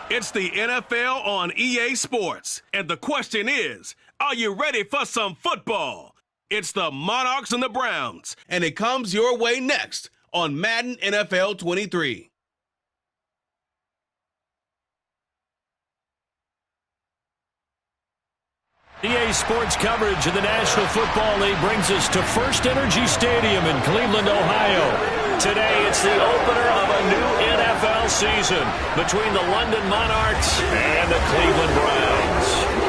It's the NFL on EA Sports. And the question is, are you ready for some football? It's the Monarchs and the Browns. And it comes your way next on Madden NFL 23. EA Sports coverage of the National Football League brings us to First Energy Stadium in Cleveland, Ohio. Today, it's the opener of a new NFL season between the London Monarchs and the Cleveland Browns.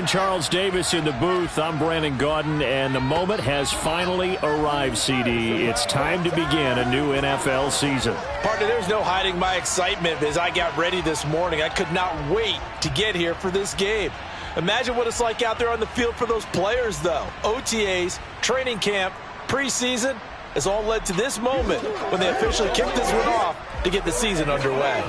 Charles Davis in the booth. I'm Brandon Gaudin, and the moment has finally arrived, CD. It's time to begin a new NFL season. Partner, there's no hiding my excitement as I got ready this morning. I could not wait to get here for this game. Imagine what it's like out there on the field for those players, though. OTAs, training camp, preseason has all led to this moment when they officially kick this one off to get the season underway.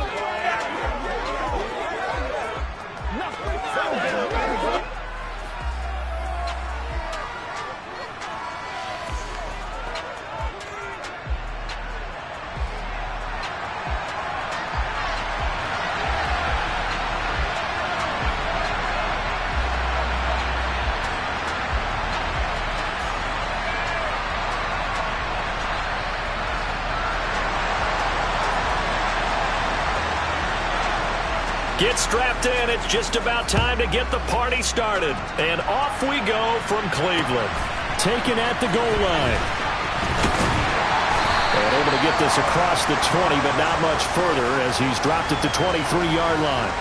Get strapped in. It's just about time to get the party started. And off we go from Cleveland. Taken at the goal line. And able to get this across the 20, but not much further as he's dropped it to 23-yard line.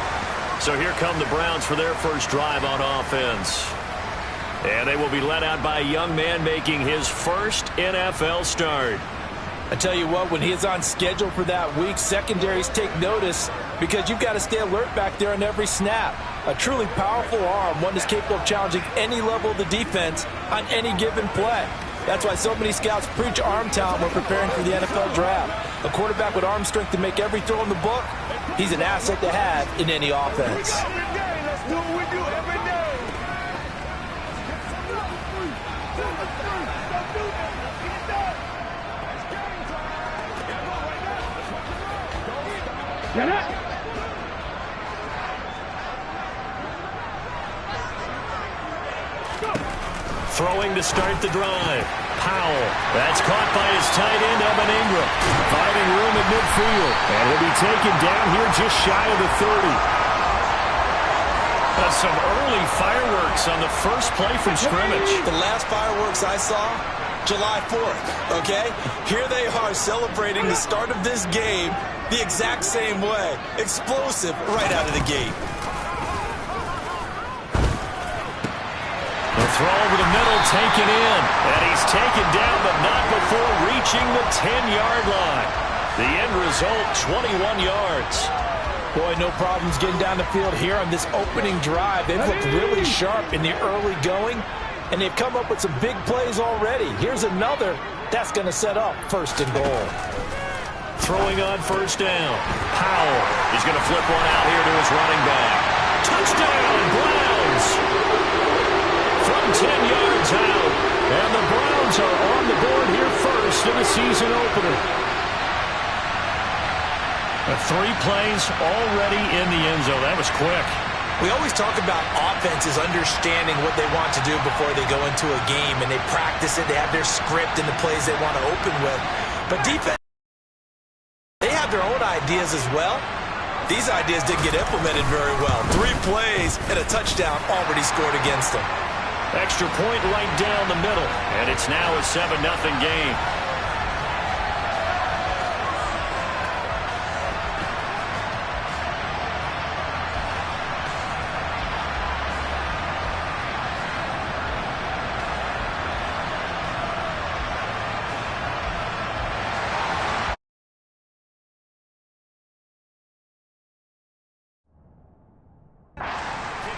So here come the Browns for their first drive on offense. And they will be led out by a young man making his first NFL start. I tell you what, when he is on schedule for that week, secondaries take notice because you've got to stay alert back there on every snap. A truly powerful arm, one that's capable of challenging any level of the defense on any given play. That's why so many scouts preach arm talent when preparing for the NFL draft. A quarterback with arm strength to make every throw in the book, he's an asset to have in any offense. Let's do what we do every day. Throwing to start the drive. Powell. That's caught by his tight end, Evan Ingram. Finding room in midfield. And he'll be taken down here just shy of the 30. Some early fireworks on the first play from scrimmage. The last fireworks I saw, July 4th, okay? Here they are celebrating the start of this game the exact same way. Explosive right out of the gate. The throw over the middle taken in. And he's taken down, but not before reaching the 10-yard line. The end result, 21 yards. Boy, no problems getting down the field here on this opening drive. They've looked really sharp in the early going, and they've come up with some big plays already. Here's another that's going to set up first and goal. Throwing on first down. Powell is going to flip one out here to his running back. Touchdown, Browns! From 10 yards out. And the Browns are on the board here first in the season opener. 3 plays already in the end zone. That was quick. We always talk about offenses understanding what they want to do before they go into a game, and they practice it. They have their script and the plays they want to open with. But defense, they have their own ideas as well. These ideas didn't get implemented very well. 3 plays and a touchdown already scored against them. Extra point right down the middle, and it's now a 7-0 game.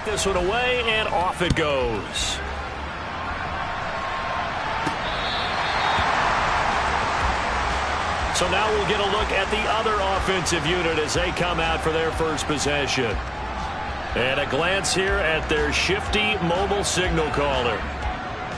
This one away, and off it goes. So now we'll get a look at the other offensive unit as they come out for their first possession. And a glance here at their shifty mobile signal caller.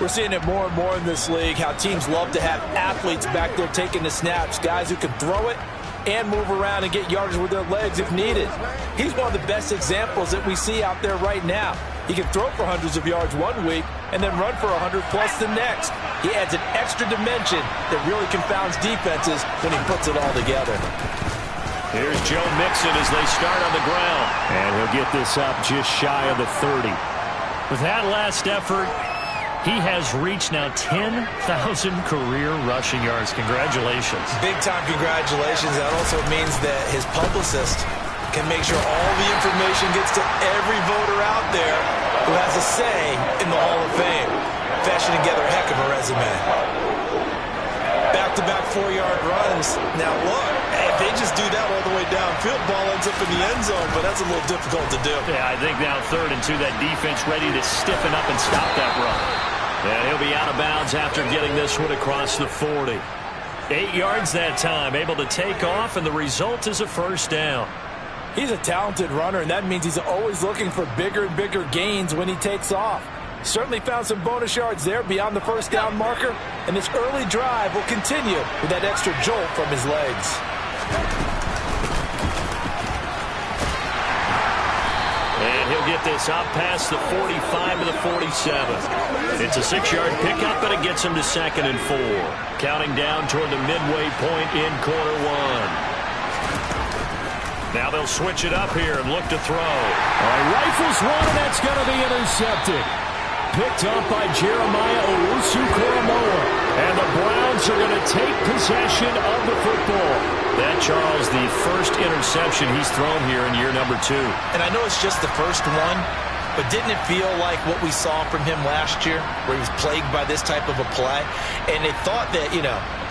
We're seeing it more and more in this league, how teams love to have athletes back there taking the snaps, guys who can throw it and move around and get yardage with their legs if needed. He's one of the best examples that we see out there right now. He can throw for hundreds of yards one week and then run for 100+ the next. He adds an extra dimension that really confounds defenses when he puts it all together. Here's Joe Mixon as they start on the ground. And he'll get this up just shy of the 30. With that last effort, he has reached now 10,000 career rushing yards. Congratulations. Big-time congratulations. That also means that his publicist can make sure all the information gets to every voter out there who has a say in the Hall of Fame. Fashioning together a heck of a resume. Back-to-back 4-yard runs. Now look, if they just do that all the way downfield, ball ends up in the end zone, but that's a little difficult to do. Yeah, I think now 3rd and 2, that defense ready to stiffen up and stop that run. And he'll be out of bounds after getting this one across the 40. 8 yards that time, able to take off, and the result is a first down. He's a talented runner, and that means he's always looking for bigger and bigger gains when he takes off. Certainly found some bonus yards there beyond the first down marker, and this early drive will continue with that extra jolt from his legs. And he'll get this up past the 45 to the 47. It's a 6-yard pickup, and it gets him to 2nd and 4. Counting down toward the midway point in quarter 1. Now they'll switch it up here and look to throw. Rifles one, and that's going to be intercepted. Picked up by Jeremiah Owusu-Koramoah. And the Browns are going to take possession of the football. That, Charles, the first interception he's thrown here in year number 2. And I know it's just the first one, but didn't it feel like what we saw from him last year, where he was plagued by this type of a play? And they thought that,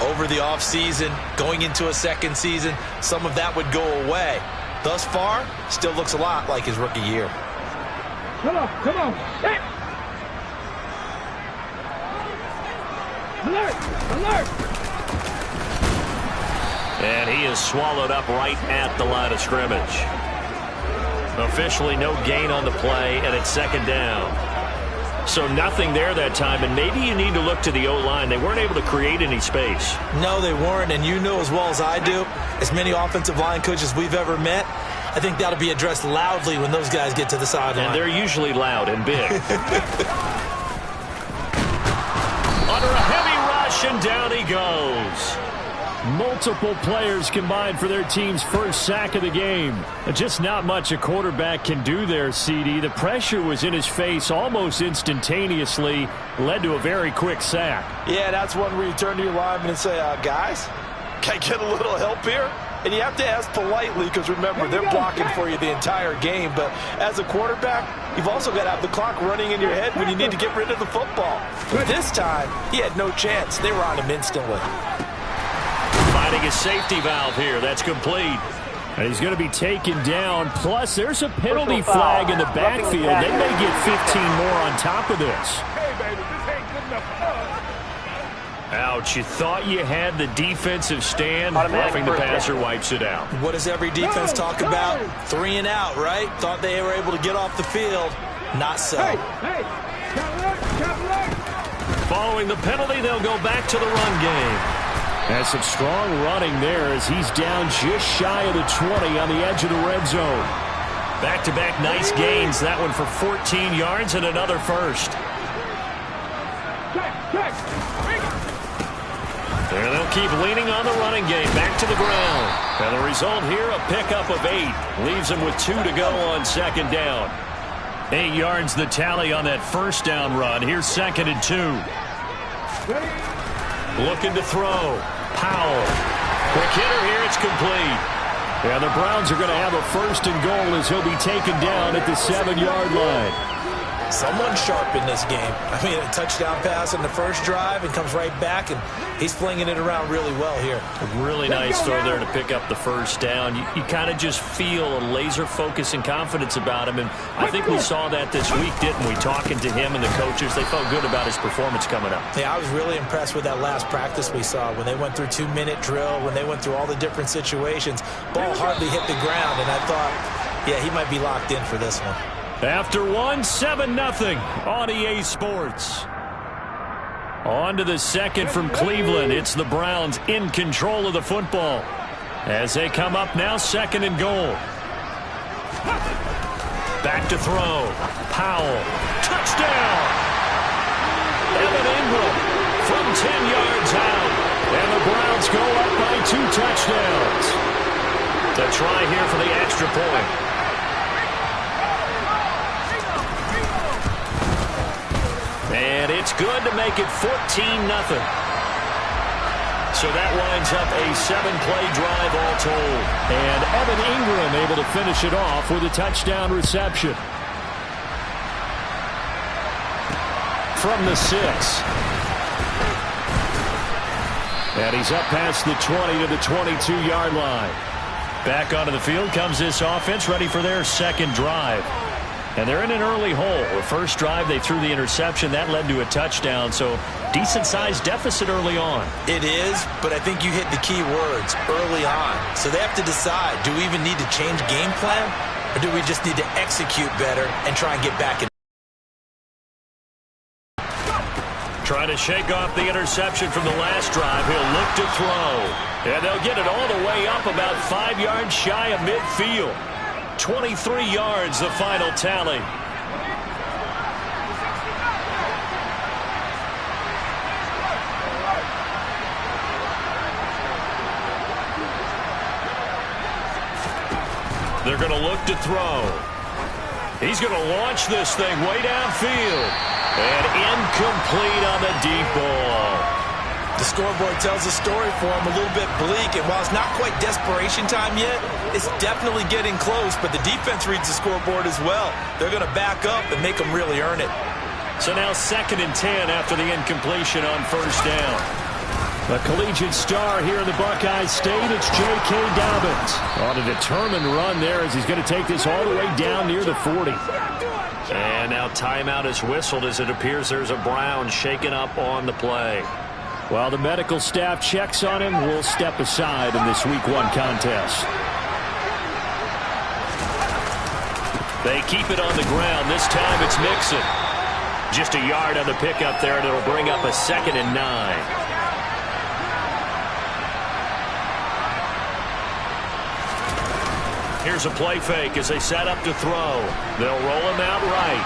over the offseason, going into a second season, some of that would go away. Thus far, still looks a lot like his rookie year. Come on, come on. Hey. Alert, alert. And he is swallowed up right at the line of scrimmage. Officially no gain on the play, and it's 2nd down. So nothing there that time, and maybe you need to look to the O-line. They weren't able to create any space. No, they weren't, and you know as well as I do, as many offensive line coaches we've ever met, I think that'll be addressed loudly when those guys get to the sideline. And they're usually loud and big. Under a heavy rush, and down he goes. Multiple players combined for their team's first sack of the game. Just not much a quarterback can do there, CD. The pressure was in his face almost instantaneously, led to a very quick sack. Yeah, that's one where you turn to your lineman and say, guys, can I get a little help here? And you have to ask politely because, remember, they're blocking for you the entire game. But as a quarterback, you've also got to have the clock running in your head when you need to get rid of the football. But this time, he had no chance. They were on him instantly. Finding a safety valve here. That's complete. And he's going to be taken down. Plus, there's a penalty flag in the backfield. They may get 15 more on top of this. Hey, baby, this ain't good enough for us. Ouch, you thought you had the defensive stand. Roughing the passer wipes it out. What does every defense talk about? 3 and out, right? Thought they were able to get off the field. Not so. Hey, cap alert. Following the penalty, they'll go back to the run game. That's some strong running there as he's down just shy of the 20 on the edge of the red zone. Back-to-back nice gains. That one for 14 yards and another first. There they'll keep leaning on the running game. Back to the ground. And the result here, a pickup of 8. Leaves them with 2 to go on 2nd down. 8 yards the tally on that first down run. Here's 2nd and 2. Looking to throw. Powell. Quick hitter here. It's complete. Yeah, the Browns are going to have a 1st and goal as he'll be taken down at the 7-yard line. Someone sharp in this game. I mean, a touchdown pass in the first drive and comes right back, and he's flinging it around really well here. A really nice throw there to pick up the first down. You kind of just feel a laser focus and confidence about him, and I think we saw that this week, didn't we? Talking to him and the coaches, they felt good about his performance coming up. Yeah, I was really impressed with that last practice we saw when they went through 2-minute drill, when they went through all the different situations. Ball hardly hit the ground, and I thought, yeah, he might be locked in for this one. After 1, 7-0 on EA Sports. On to the second from Cleveland. It's the Browns in control of the football as they come up now, second and goal. Back to throw. Powell. Touchdown! Evan Ingram from 10 yards out. And the Browns go up by 2 touchdowns. The try here for the extra point. And it's good to make it 14-0. So that winds up a 7-play drive all told. And Evan Ingram able to finish it off with a touchdown reception. From the 6. And he's up past the 20 to the 22-yard line. Back onto the field comes this offense, ready for their second drive. And they're in an early hole. The first drive, they threw the interception. That led to a touchdown, so decent-sized deficit early on. It is, but I think you hit the key words, early on. So they have to decide, do we even need to change game plan, or do we just need to execute better and try and get back in? Trying to shake off the interception from the last drive. He'll look to throw. And they'll get it all the way up about 5 yards shy of midfield. 23 yards, the final tally. They're going to look to throw. He's going to launch this thing way downfield. And incomplete on the deep ball. The scoreboard tells a story for him, a little bit bleak, and while it's not quite desperation time yet, it's definitely getting close, but the defense reads the scoreboard as well. They're going to back up and make them really earn it. So now 2nd and 10 after the incompletion on first down. The collegiate star here in the Buckeye State, it's J.K. Dobbins. On a determined run there as he's going to take this all the way down near the 40. And now timeout is whistled as it appears there's a Brown shaken up on the play. While the medical staff checks on him, we'll step aside in this Week 1 contest. They keep it on the ground. This time it's Mixon. Just a yard on the pickup there, and it'll bring up a 2nd and 9. Here's a play fake as they set up to throw. They'll roll him out right.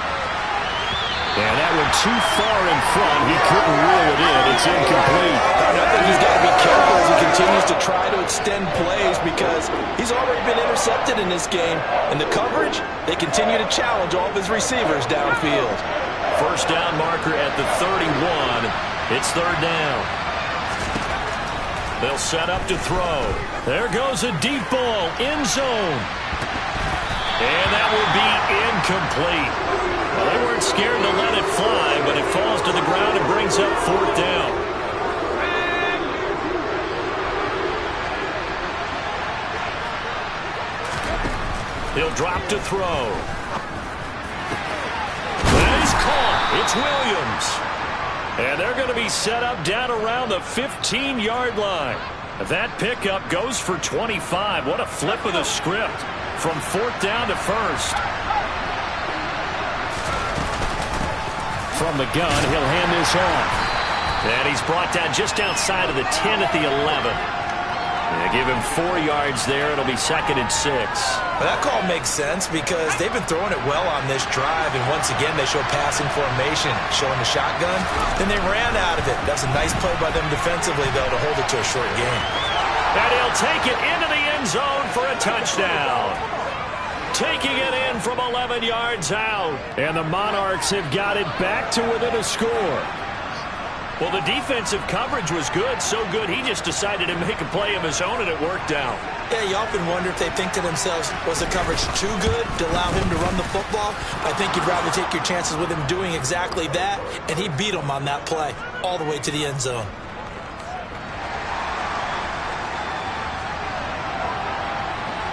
And that one too far in front. He couldn't reel it in. It's incomplete. I think he's got to be careful as he continues to try to extend plays because he's already been intercepted in this game. And the coverage, they continue to challenge all of his receivers downfield. First down marker at the 31. It's 3rd down. They'll set up to throw. There goes a deep ball, end zone. And that will be incomplete. Well, they weren't scared to let it fly, but it falls to the ground and brings up 4th down. He'll drop to throw. That is caught. It's Williams. And they're going to be set up down around the 15-yard line. That pickup goes for 25. What a flip of the script from 4th down to 1st. From the gun, he'll hand this off. And he's brought down just outside of the 10 at the 11. They give him 4 yards there. It'll be 2nd and 6. Well, that call makes sense because they've been throwing it well on this drive, and once again they show passing formation, showing the shotgun. Then they ran out of it. That's a nice play by them defensively, though, to hold it to a short game. And he'll take it into the end zone for a touchdown. Taking it in from 11 yards out. And the Monarchs have got it back to within a score. Well, the defensive coverage was good, so good he just decided to make a play of his own, and it worked out. Yeah, you often wonder if they think to themselves, was the coverage too good to allow him to run the football? I think you'd rather take your chances with him doing exactly that, and he beat him on that play all the way to the end zone.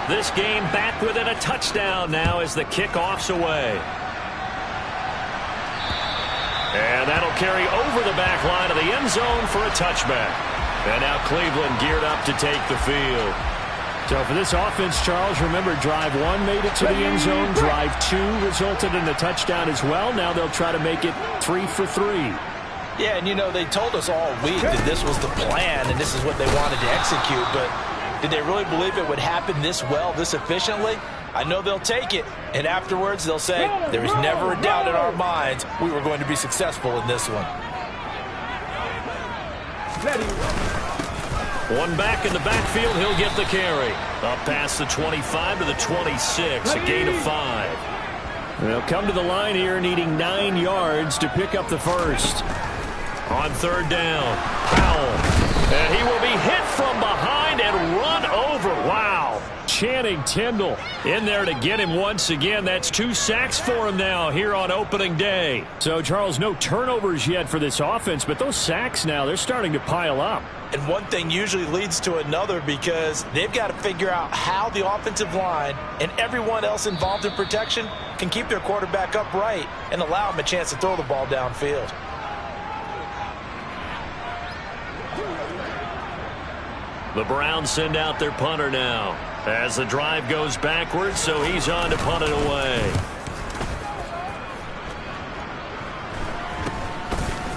This game back within a touchdown now as the kickoff's away. And that'll carry over the back line of the end zone for a touchback. And now Cleveland geared up to take the field. So for this offense, Charles, remember drive 1 made it to the end zone. Drive 2 resulted in a touchdown as well. Now they'll try to make it 3 for 3. Yeah, and you know, they told us all week that this was the plan and this is what they wanted to execute, but did they really believe it would happen this well, this efficiently? I know they'll take it, and afterwards they'll say, there was never a doubt in our minds we were going to be successful in this one. One back in the backfield, he'll get the carry. Up past the 25 to the 26, a gain of 5. They'll come to the line here needing 9 yards to pick up the first. On third down, Powell. And he will be hit from behind and run over. Wow. Channing Tindall in there to get him once again. That's 2 sacks for him now here on opening day. So, Charles, no turnovers yet for this offense, but those sacks now, they're starting to pile up. And one thing usually leads to another because they've got to figure out how the offensive line and everyone else involved in protection can keep their quarterback upright and allow him a chance to throw the ball downfield. The Browns send out their punter now as the drive goes backwards, so he's on to punt it away.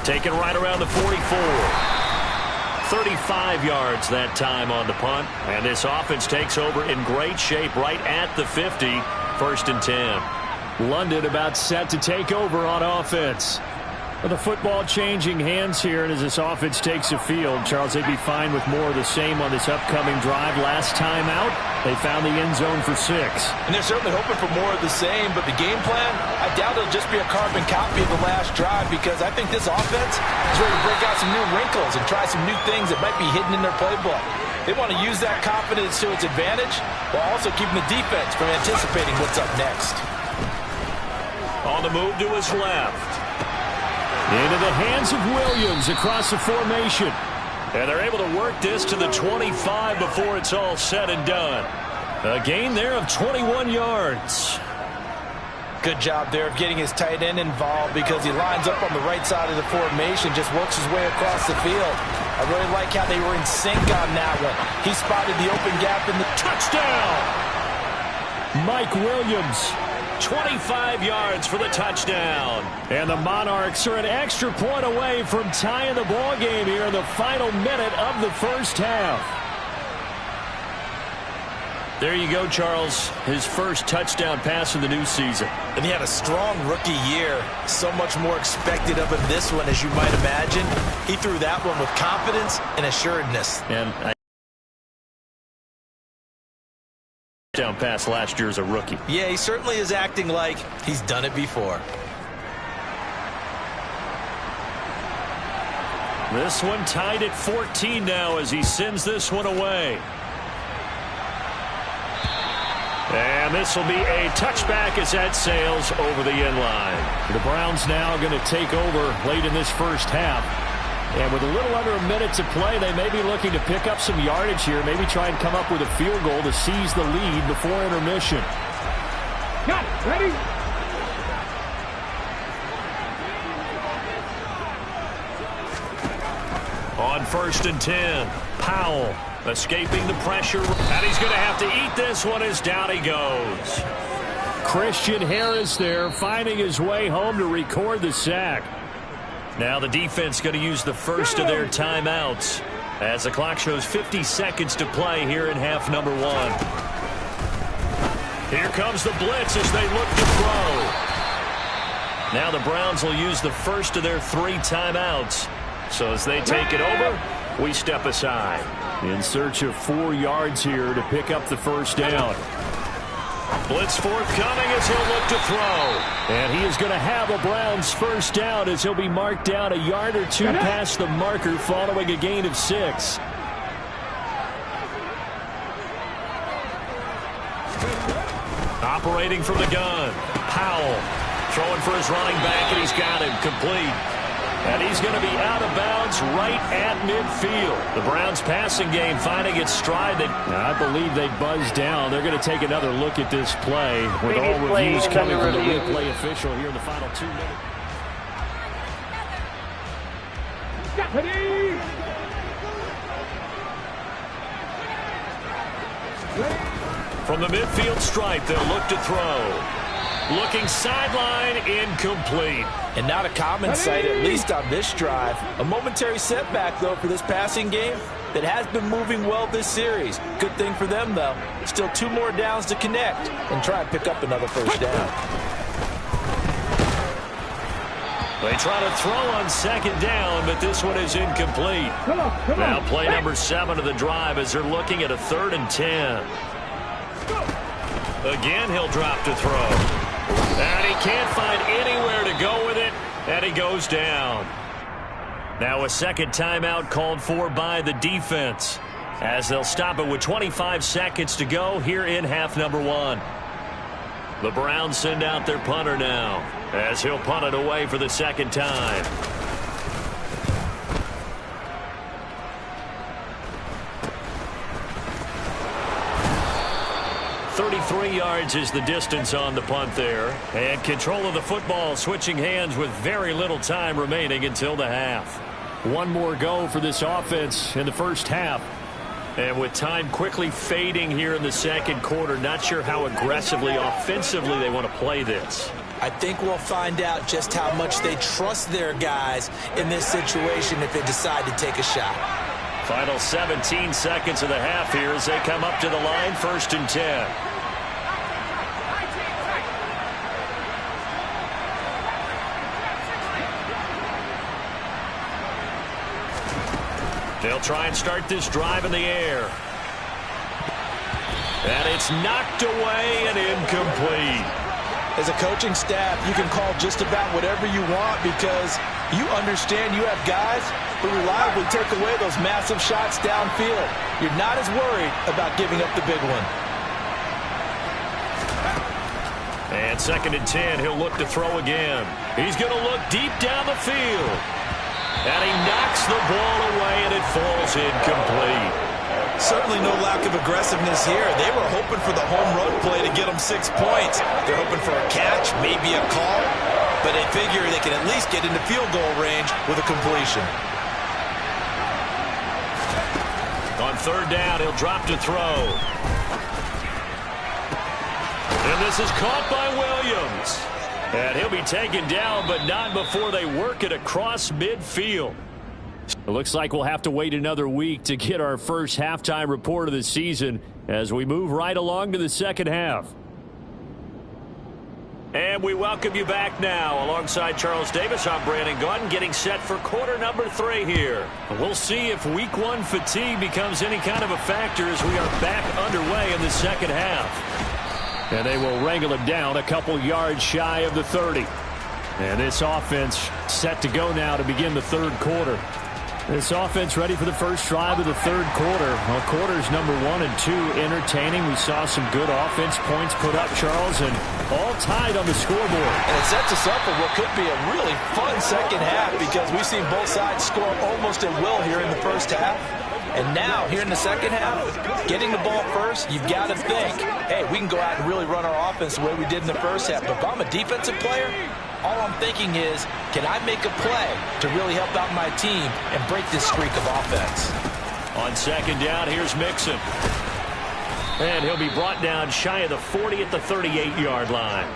Taken right around the 44. 35 yards that time on the punt, and this offense takes over in great shape right at the 50, 1st and 10. London about set to take over on offense. With the football changing hands here, and as this offense takes the field, Charles, they'd be fine with more of the same on this upcoming drive. Last time out, they found the end zone for 6. And they're certainly hoping for more of the same, but the game plan, I doubt it'll just be a carbon copy of the last drive because I think this offense is ready to break out some new wrinkles and try some new things that might be hidden in their playbook. They want to use that confidence to its advantage while also keeping the defense from anticipating what's up next. On the move to his left. Into the hands of Williams across the formation. And they're able to work this to the 25 before it's all said and done. A gain there of 21 yards. Good job there of getting his tight end involved because he lines up on the right side of the formation, just works his way across the field. I really like how they were in sync on that one. He spotted the open gap in the touchdown. Mike Williams. 25 yards for the touchdown. And the Monarchs are an extra point away from tying the ball game here in the final minute of the first half. There you go, Charles. His first touchdown pass of the new season. And he had a strong rookie year. So much more expected of him this one, as you might imagine. He threw that one with confidence and assuredness. And touchdown pass last year as a rookie. Yeah, he certainly is acting like he's done it before. This one tied at 14 now as he sends this one away. And this will be a touchback as that sails over the end line. The Browns now going to take over late in this first half. And with a little under a minute to play, they may be looking to pick up some yardage here. Maybe try and come up with a field goal to seize the lead before intermission. Got it. Ready? On 1st and 10, Powell escaping the pressure. And he's going to have to eat this one as down he goes. Christian Harris there finding his way home to record the sack. Now the defense going to use the first of their timeouts as the clock shows 50 seconds to play here in half number 1. Here comes the blitz as they look to throw. Now the Browns will use the first of their 3 timeouts. So as they take it over, we step aside. In search of 4 yards here to pick up the first down. Blitz forthcoming as he'll look to throw. And he is going to have a Browns first down as he'll be marked down a yard or 2 past the marker following a gain of 6. Operating from the gun, Powell throwing for his running back, and he's got him complete. And he's going to be out of bounds right at midfield. The Browns passing game finding its stride. I believe they buzzed down. They're going to take another look at this play with all reviews coming from the replay official here in the final 2 minutes. From the midfield stripe, they'll look to throw. Looking sideline, incomplete. And not a common sight, at least on this drive. A momentary setback, though, for this passing game that has been moving well this series. Good thing for them, though. Still 2 more downs to connect and try and pick up another first down. They try to throw on second down, but this one is incomplete. Now play number 7 of the drive as they're looking at a 3rd and 10. Again, he'll drop to throw. And he can't find anywhere to go with it, and he goes down. Now a second timeout called for by the defense as they'll stop it with 25 seconds to go here in half number 1. The Browns send out their punter now as he'll punt it away for the second time. .33 yards is the distance on the punt there. And control of the football switching hands with very little time remaining until the half. One more go for this offense in the first half. And with time quickly fading here in the second quarter, not sure how aggressively, offensively they want to play this. I think we'll find out just how much they trust their guys in this situation if they decide to take a shot. Final 17 seconds of the half here as they come up to the line, 1st and 10. They'll try and start this drive in the air. And it's knocked away and incomplete. As a coaching staff, you can call just about whatever you want because you understand you have guys who reliably take away those massive shots downfield. You're not as worried about giving up the big one. And 2nd and 10, he'll look to throw again. He's going to look deep down the field. And he knocks the ball away, and it falls incomplete. Certainly no lack of aggressiveness here. They were hoping for the home run play to get them 6 points. They're hoping for a catch, maybe a call, but they figure they can at least get into field goal range with a completion. On 3rd down, he'll drop to throw. And this is caught by Williams. And he'll be taken down, but not before they work it across midfield. It looks like we'll have to wait another week to get our first halftime report of the season as we move right along to the second half. And we welcome you back now. Alongside Charles Davis, I'm Brandon Gaudin, getting set for quarter number 3 here. We'll see if week 1 fatigue becomes any kind of a factor as we are back underway in the second half. And they will wrangle it down a couple yards shy of the 30. And this offense set to go now to begin the 3rd quarter. This offense ready for the first drive of the 3rd quarter. Well, quarters number 1 and 2 entertaining. We saw some good offense points put up, Charles, and all tied on the scoreboard. And it sets us up for what could be a really fun second half because we've seen both sides score almost at will here in the first half. And now, here in the second half, getting the ball first, you've got to think, hey, we can go out and really run our offense the way we did in the first half. But if I'm a defensive player, all I'm thinking is, can I make a play to really help out my team and break this streak of offense? On 2nd down, here's Mixon. And he'll be brought down shy of the 40 at the 38-yard line.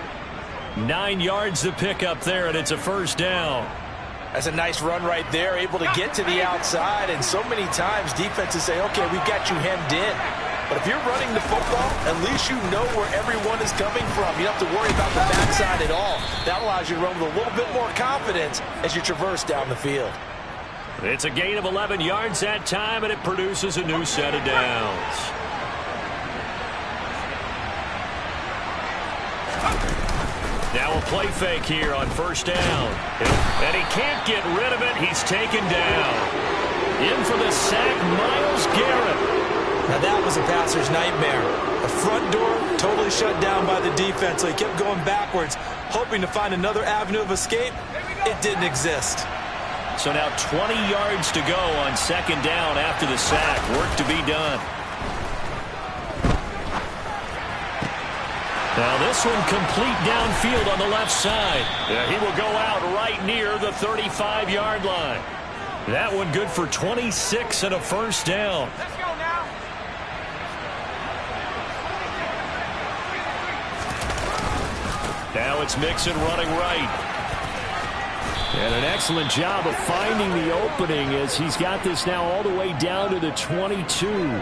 9 yards to pick up there, and it's a 1st down. That's a nice run right there, able to get to the outside. And so many times defenses say, okay, we've got you hemmed in. But if you're running the football, at least you know where everyone is coming from. You don't have to worry about the backside at all. That allows you to run with a little bit more confidence as you traverse down the field. It's a gain of 11 yards that time, and it produces a new set of downs. Now a play fake here on 1st down. And he can't get rid of it. He's taken down. In for the sack, Myles Garrett. Now that was a passer's nightmare. The front door totally shut down by the defense. So he kept going backwards, hoping to find another avenue of escape. It didn't exist. So now 20 yards to go on 2nd down after the sack. Work to be done. Now this one complete downfield on the left side. He will go out right near the 35-yard line. That one good for 26 and a 1st down. Let's go now. Now it's Mixon running right. And an excellent job of finding the opening as he's got this now all the way down to the 22.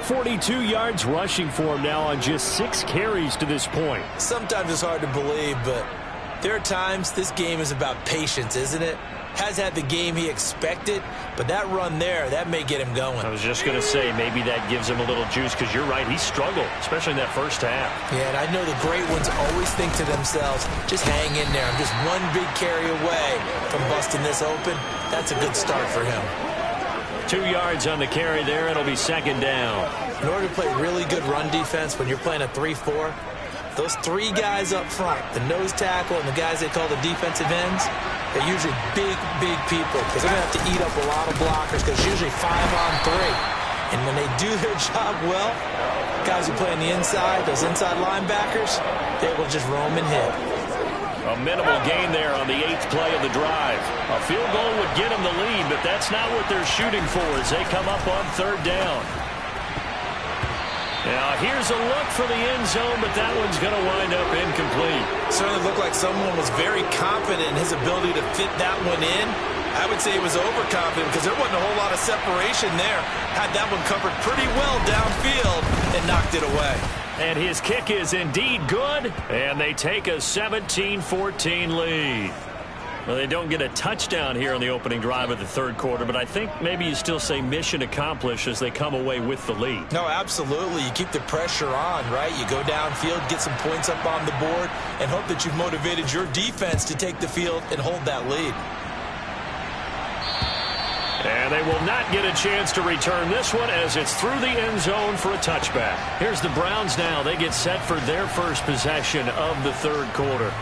42 yards rushing for him now on just 6 carries to this point. Sometimes it's hard to believe, but there are times this game is about patience, isn't it? Has had the game he expected, but that run there, that may get him going. I was just going to say, maybe that gives him a little juice, because you're right, he struggled, especially in that first half. Yeah, and I know the great ones always think to themselves, just hang in there. I'm just one big carry away from busting this open. That's a good start for him. 2 yards on the carry there. It'll be second down. In order to play really good run defense when you're playing a 3-4, those 3 guys up front, the nose tackle and the guys they call the defensive ends, they're usually big people because they're going to have to eat up a lot of blockers because it's usually 5-on-3. And when they do their job well, guys who play on the inside, those inside linebackers, they will just roam and hit. A minimal gain there on the 8th play of the drive. A field goal would get them the lead, but that's not what they're shooting for as they come up on 3rd down. Now, here's a look for the end zone, but that one's going to wind up incomplete. Certainly looked like someone was very confident in his ability to fit that one in. I would say he was overconfident because there wasn't a whole lot of separation there. Had that one covered pretty well downfield and knocked it away. And his kick is indeed good, and they take a 17-14 lead. Well, they don't get a touchdown here on the opening drive of the 3rd quarter, but I think maybe you still say mission accomplished as they come away with the lead. No, absolutely. You keep the pressure on, right? You go downfield, get some points up on the board, and hope that you've motivated your defense to take the field and hold that lead. And they will not get a chance to return this one as it's through the end zone for a touchback. Here's the Browns now. They get set for their first possession of the 3rd quarter.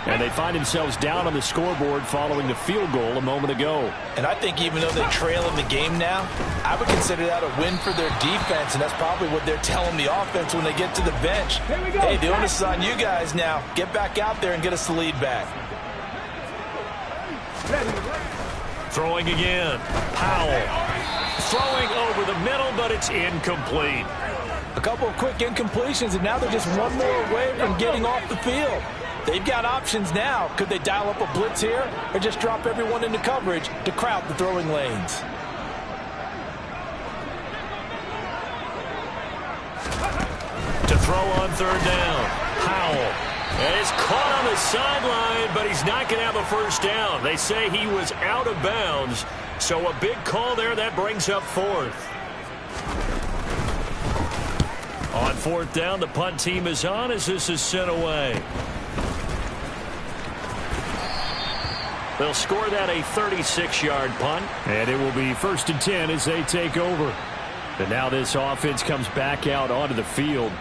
And they find themselves down on the scoreboard following the field goal a moment ago. And I think even though they trail in the game now, I would consider that a win for their defense, and that's probably what they're telling the offense when they get to the bench. Hey, the onus is on you guys now. Get back out there and get us the lead back. Throwing again. Powell. Throwing over the middle, but it's incomplete. A couple of quick incompletions, and now they're just one more away from getting off the field. They've got options now. Could they dial up a blitz here or just drop everyone into coverage to crowd the throwing lanes? To throw on 3rd down. Powell. And it's caught on the sideline, but he's not going to have a first down. They say he was out of bounds. So a big call there. That brings up 4th. On 4th down, the punt team is on as this is sent away. They'll score that a 36-yard punt. And it will be 1st and 10 as they take over. And now this offense comes back out onto the field.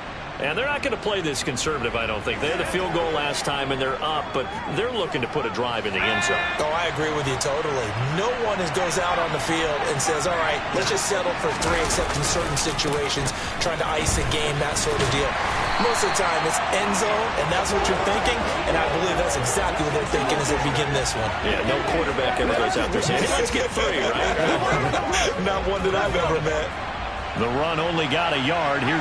And they're not going to play this conservative, I don't think. They had a field goal last time, and they're up, but they're looking to put a drive in the end zone. Oh, I agree with you totally. No one goes out on the field and says, all right, let's just settle for 3 except in certain situations, trying to ice a game, that sort of deal. Most of the time, it's end zone, and that's what you're thinking, and I believe that's exactly what they're thinking as they begin this one. Yeah, no quarterback ever goes out there saying, hey, let's get 3, right? Not one that I've ever met. The run only got a yard. Here's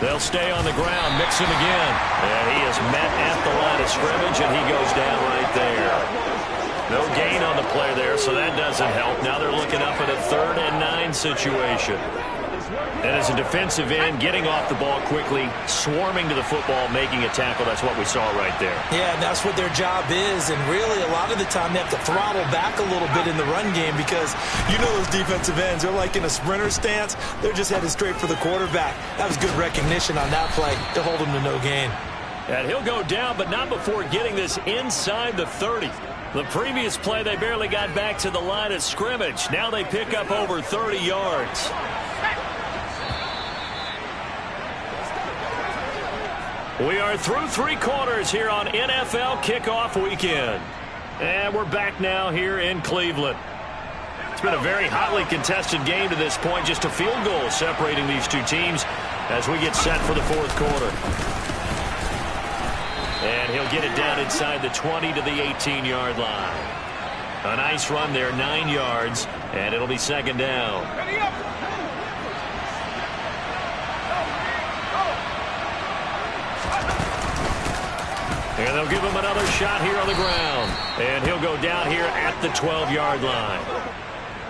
they'll stay on the ground. Mixon again. And he is met at the line of scrimmage, and he goes down right there. No gain on the play there, so that doesn't help. Now they're looking up at a 3rd and 9 situation. And as a defensive end, getting off the ball quickly, swarming to the football, making a tackle, that's what we saw right there. Yeah, and that's what their job is. And really, a lot of the time, they have to throttle back a little bit in the run game because you know those defensive ends, they're like in a sprinter stance. They're just headed straight for the quarterback. That was good recognition on that play to hold him to no gain. And he'll go down, but not before getting this inside the 30. The previous play, they barely got back to the line of scrimmage. Now they pick up over 30 yards. We are through 3 quarters here on NFL Kickoff Weekend. And we're back now here in Cleveland. It's been a very hotly contested game to this point. Just a field goal separating these two teams as we get set for the 4th quarter. And he'll get it down inside the 20 to the 18-yard line. A nice run there, 9 yards, and it'll be second down. And they'll give him another shot here on the ground. And he'll go down here at the 12-yard line.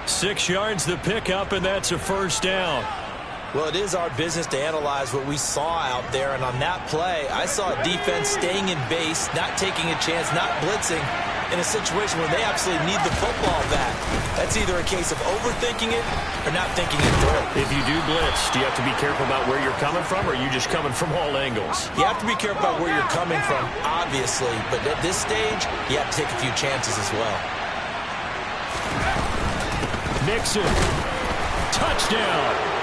6 yards the pickup, and that's a first down. Well, it is our business to analyze what we saw out there, and on that play, I saw a defense staying in base, not taking a chance, not blitzing, in a situation where they absolutely need the football back. That's either a case of overthinking it or not thinking it through. If you do blitz, do you have to be careful about where you're coming from, or are you just coming from all angles? You have to be careful about where you're coming from, obviously, but at this stage, you have to take a few chances as well. Mixon. Touchdown.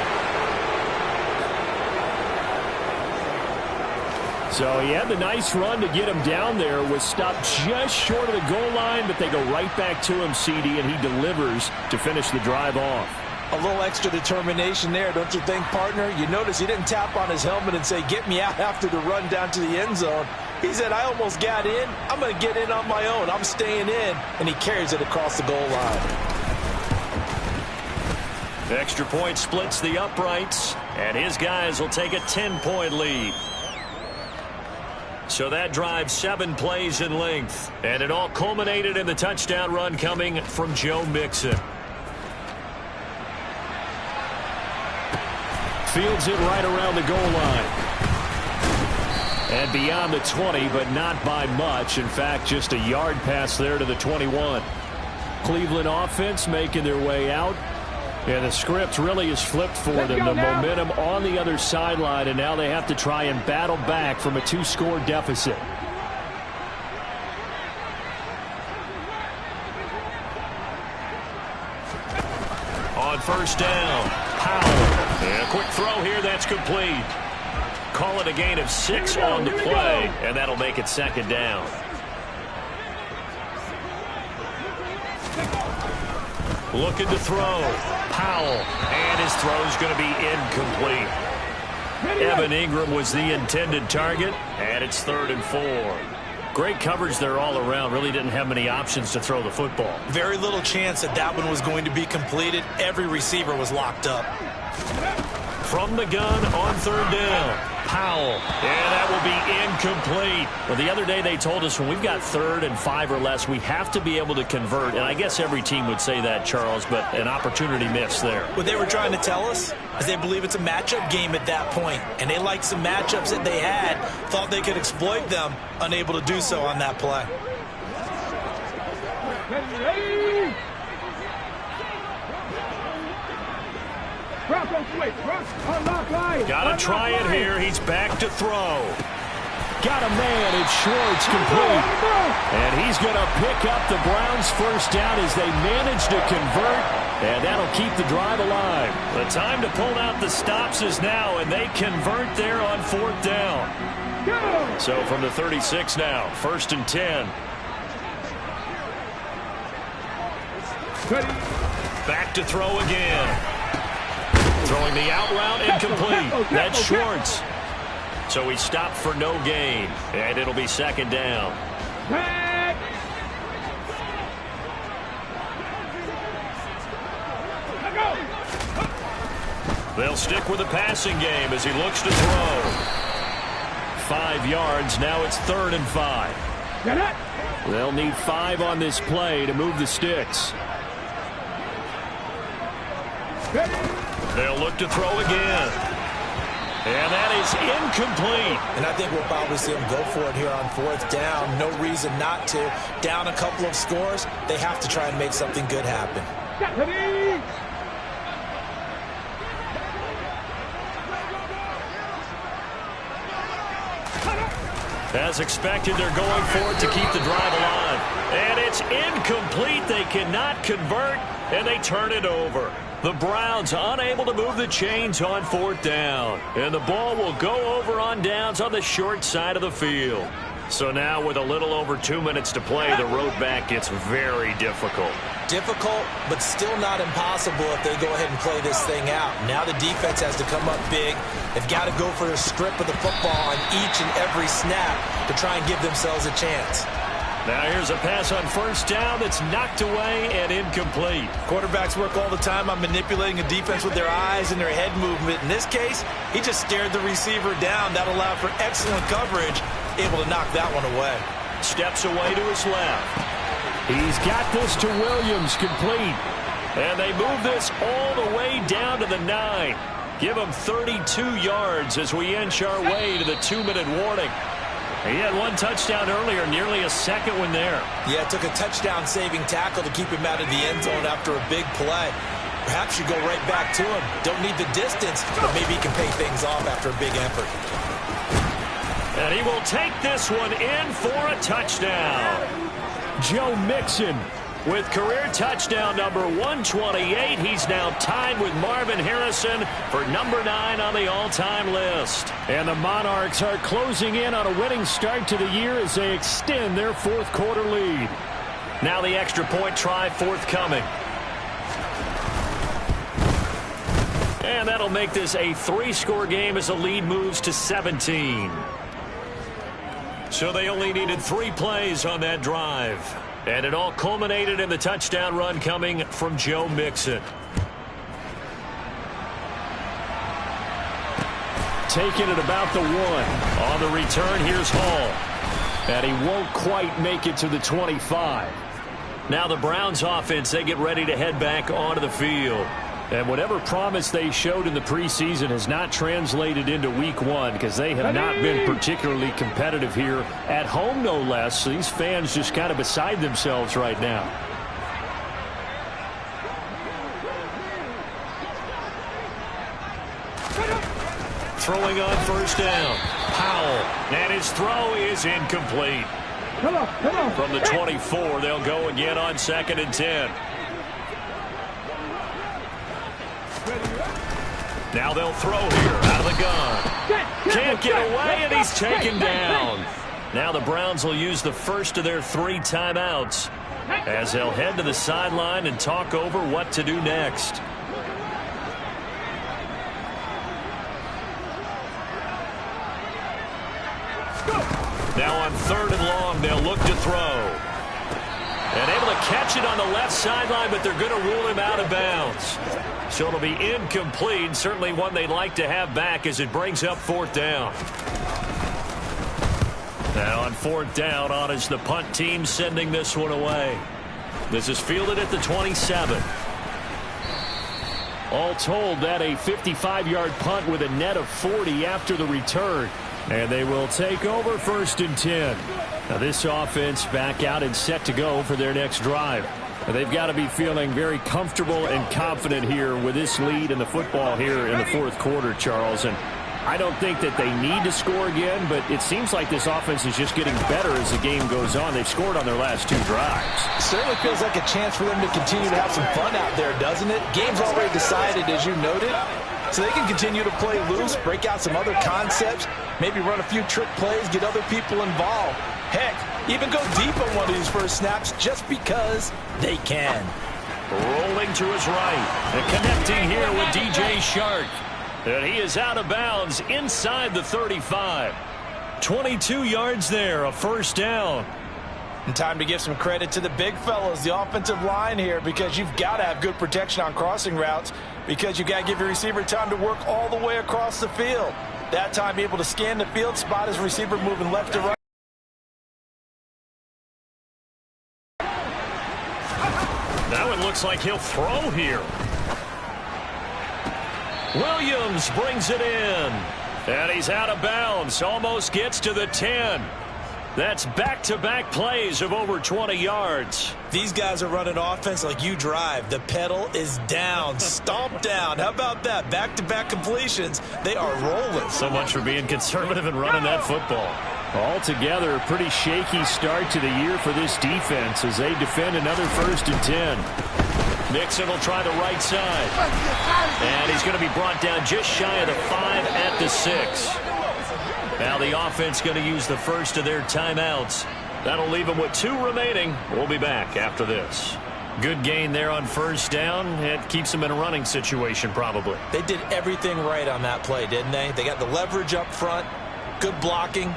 So he had the nice run to get him down there, was stopped just short of the goal line, but they go right back to him, CD, and he delivers to finish the drive off. A little extra determination there, don't you think, partner? You notice he didn't tap on his helmet and say, get me out after the run down to the end zone. He said, I almost got in. I'm going to get in on my own. I'm staying in. And he carries it across the goal line. The extra point splits the uprights, and his guys will take a 10-point lead. So that drive 7 plays in length, and it all culminated in the touchdown run coming from Joe Mixon. Fields it right around the goal line. And beyond the 20, but not by much. In fact, just a yard pass there to the 21. Cleveland offense making their way out. And the script really is flipped for them. The momentum on the other sideline, and now they have to try and battle back from a 2-score deficit. On first down, Powell. And a quick throw here, that's complete. Call it a gain of 6 on the play, and that'll make it second down. Looking to throw. Powell. And his throw's going to be incomplete. Evan Ingram was the intended target, and it's 3rd and 4. Great coverage there all around. Really didn't have many options to throw the football. Very little chance that that one was going to be completed. Every receiver was locked up. From the gun on 3rd down. Powell. And that will be incomplete. Well, the other day they told us when we've got 3rd and 5 or less, we have to be able to convert. And I guess every team would say that, Charles, but an opportunity missed there. What they were trying to tell us is they believe it's a matchup game at that point. And they liked some matchups that they had, thought they could exploit them, unable to do so on that play. Got to try it here. He's back to throw. Got a man, it's Schwartz complete. And he's going to pick up the Browns' first down as they manage to convert. And that'll keep the drive alive. The time to pull out the stops is now, and they convert there on 4th down. So from the 36 now, 1st and 10. Back to throw again. Throwing the out route, incomplete. That's Schwartz. So he stopped for no gain, and it'll be 2nd down. They'll stick with the passing game as he looks to throw. 5 yards, now it's 3rd and 5. They'll need 5 on this play to move the sticks. They'll look to throw again. And that is incomplete. And I think we'll probably see them go for it here on 4th down. No reason not to. Down a couple of scores, they have to try and make something good happen. As expected, they're going for it to keep the drive alive. And it's incomplete. They cannot convert, and they turn it over. The Browns unable to move the chains on 4th down. And the ball will go over on downs on the short side of the field. So now with a little over 2 minutes to play, the road back gets very difficult. Difficult, but still not impossible if they go ahead and play this thing out. Now the defense has to come up big. They've got to go for a strip of the football on each and every snap to try and give themselves a chance. Now here's a pass on first down that's knocked away and incomplete. Quarterbacks work all the time on manipulating a defense with their eyes and their head movement. In this case, he just stared the receiver down. That allowed for excellent coverage, able to knock that one away. Steps away to his left. He's got this to Williams, complete. And they move this all the way down to the 9. Give him 32 yards as we inch our way to the 2-minute warning. He had one touchdown earlier, nearly a second one there. Yeah, it took a touchdown-saving tackle to keep him out of the end zone after a big play. Perhaps you go right back to him. Don't need the distance, but maybe he can pay things off after a big effort. And he will take this one in for a touchdown. Joe Mixon with career touchdown number 128. He's now tied with Marvin Harrison for number 9 on the all-time list. And the Monarchs are closing in on a winning start to the year as they extend their fourth-quarter lead. Now the extra point try forthcoming. And that'll make this a 3-score game as the lead moves to 17. So they only needed 3 plays on that drive. And it all culminated in the touchdown run coming from Joe Mixon. Taking it about the 1. On the return, here's Hall. And he won't quite make it to the 25. Now the Browns offense, they get ready to head back onto the field. And whatever promise they showed in the preseason has not translated into week 1 because they have not been particularly competitive here at home, no less. So these fans just kind of beside themselves right now. Throwing on first down. Powell. And his throw is incomplete. From the 24, they'll go again on 2nd and 10. Now they'll throw here out of the gun. Can't get away, and he's taken down. Now the Browns will use the first of their 3 timeouts as they'll head to the sideline and talk over what to do next. Now on 3rd and long, they'll look to throw. And able to catch it on the left sideline, but they're going to rule him out of bounds. So it'll be incomplete, certainly one they'd like to have back as it brings up 4th down. Now on 4th down, on is the punt team sending this one away. This is fielded at the 27. All told, that a 55-yard punt with a net of 40 after the return. And they will take over 1st and 10. Now this offense back out and set to go for their next drive. They've got to be feeling very comfortable and confident here with this lead in the football here in the 4th quarter, Charles. And I don't think that they need to score again, but it seems like this offense is just getting better as the game goes on. They've scored on their last 2 drives. Certainly feels like a chance for them to continue to have some fun out there, doesn't it? Game's already decided, as you noted. So they can continue to play loose, break out some other concepts, maybe run a few trick plays, get other people involved. Heck, even go deep on one of these first snaps just because they can. Rolling to his right and connecting here with DJ Shark. And he is out of bounds inside the 35. 22 yards there, a 1st down. And time to give some credit to the big fellas, the offensive line here, because you've got to have good protection on crossing routes because you've got to give your receiver time to work all the way across the field. That time able to scan the field, spot his receiver moving left to right. Now it looks like he'll throw here. Williams brings it in. And he's out of bounds. Almost gets to the 10. That's back-to-back plays of over 20 yards. These guys are running offense like you drive. The pedal is down, stomped down. How about that? Back-to-back completions. They are rolling. So much for being conservative and running that football. Altogether, a pretty shaky start to the year for this defense as they defend another 1st and 10. Mixon will try the right side. And he's going to be brought down just shy of the 5 at the 6. Now the offense going to use the first of their timeouts. That'll leave them with 2 remaining. We'll be back after this. Good gain there on 1st down. It keeps them in a running situation probably. They did everything right on that play, didn't they? They got the leverage up front, good blocking,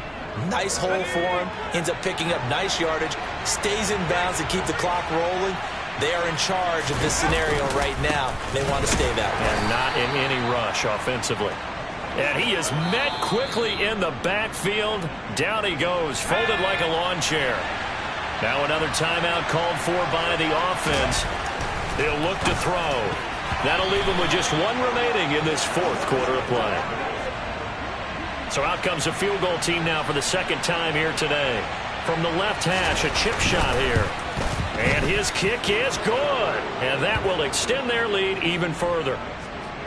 Nice hole for him. Ends up picking up nice yardage. Stays in bounds to keep the clock rolling. They are in charge of this scenario right now. They want to stay that way. And not in any rush offensively. And he is met quickly in the backfield. Down he goes, folded like a lawn chair. Now another timeout called for by the offense. They'll look to throw. That'll leave them with just one remaining in this fourth quarter of play. So out comes a field goal team now for the second time here today. From the left hash, a chip shot here. And his kick is good. And that will extend their lead even further.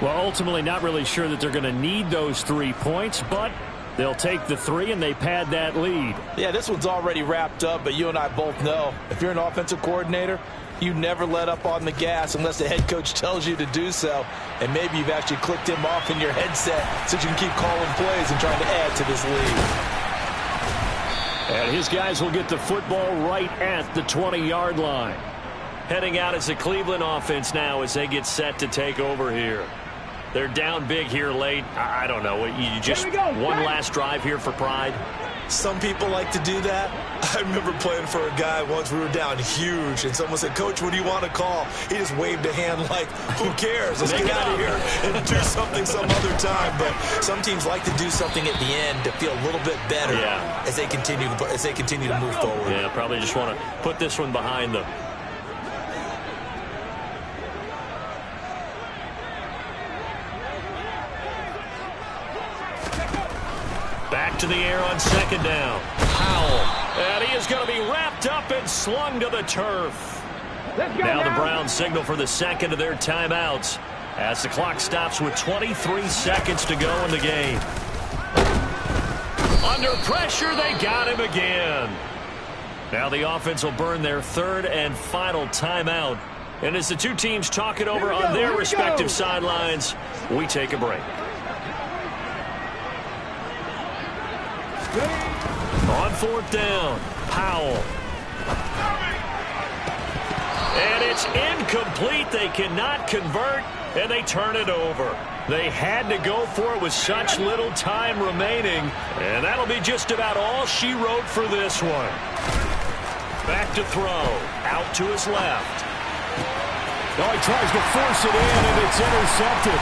Well, ultimately not really sure that they're going to need those 3 points, but they'll take the 3 and they pad that lead. Yeah, this one's already wrapped up, but you and I both know if you're an offensive coordinator, you never let up on the gas unless the head coach tells you to do so. And maybe you've actually clicked him off in your headset so you can keep calling plays and trying to add to this lead. And his guys will get the football right at the 20-yard line. Heading out as the Cleveland offense now as they get set to take over here. They're down big here late. I don't know. You just one last drive here for pride? Some people like to do that. I remember playing for a guy once. We were down huge, and someone said, "Coach, what do you want to call?" He just waved a hand like, who cares? Let's get out of here and do something some other time. But some teams like to do something at the end to feel a little bit better as they continue to move forward. Yeah, probably just want to put this one behind them. Back to the air on second down. Powell. And he is going to be wrapped up and slung to the turf. Now the Browns signal for the second of their timeouts as the clock stops with 23 seconds to go in the game. Under pressure, they got him again. Now the offense will burn their third and final timeout. And as the two teams talk it over on their respective sidelines, we take a break. On fourth down, Powell. And it's incomplete. They cannot convert, and they turn it over. They had to go for it with such little time remaining, and that'll be just about all she wrote for this one. Back to throw. Out to his left. Oh, he tries to force it in, and it's intercepted.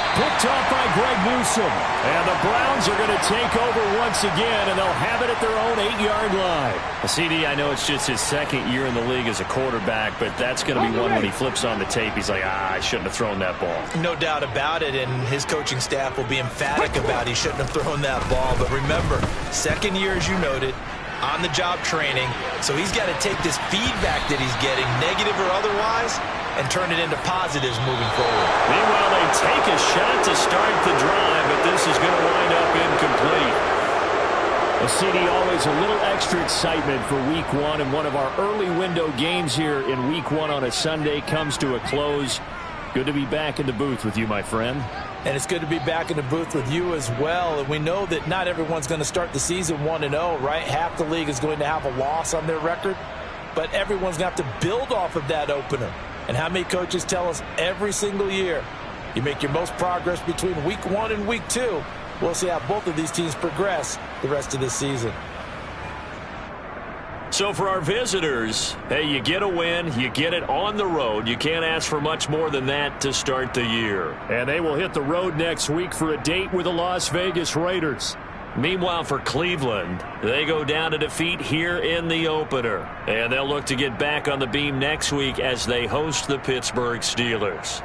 Picked off by Greg Newsome. And the Browns are going to take over once again, and they'll have it at their own 8-yard line. CD, I know it's just his second year in the league as a quarterback, but that's going to be one when he flips on the tape. He's like, I shouldn't have thrown that ball. No doubt about it, and his coaching staff will be emphatic about he shouldn't have thrown that ball. But remember, second year, as you noted, on-the-job training, so he's got to take this feedback that he's getting, negative or otherwise, and turn it into positives moving forward. Meanwhile, they take a shot to start the drive, but this is going to wind up incomplete. Well, CD, always a little extra excitement for Week 1, and one of our early window games here in Week 1 on a Sunday comes to a close. Good to be back in the booth with you, my friend. And it's good to be back in the booth with you as well. And we know that not everyone's going to start the season 1-0, right? Half the league is going to have a loss on their record, but everyone's going to have to build off of that opener. And how many coaches tell us every single year, you make your most progress between Week 1 and Week 2. We'll see how both of these teams progress the rest of this season. So for our visitors, hey, you get a win, you get it on the road. You can't ask for much more than that to start the year. And they will hit the road next week for a date with the Las Vegas Raiders. Meanwhile, for Cleveland, they go down to defeat here in the opener. And they'll look to get back on the beam next week as they host the Pittsburgh Steelers.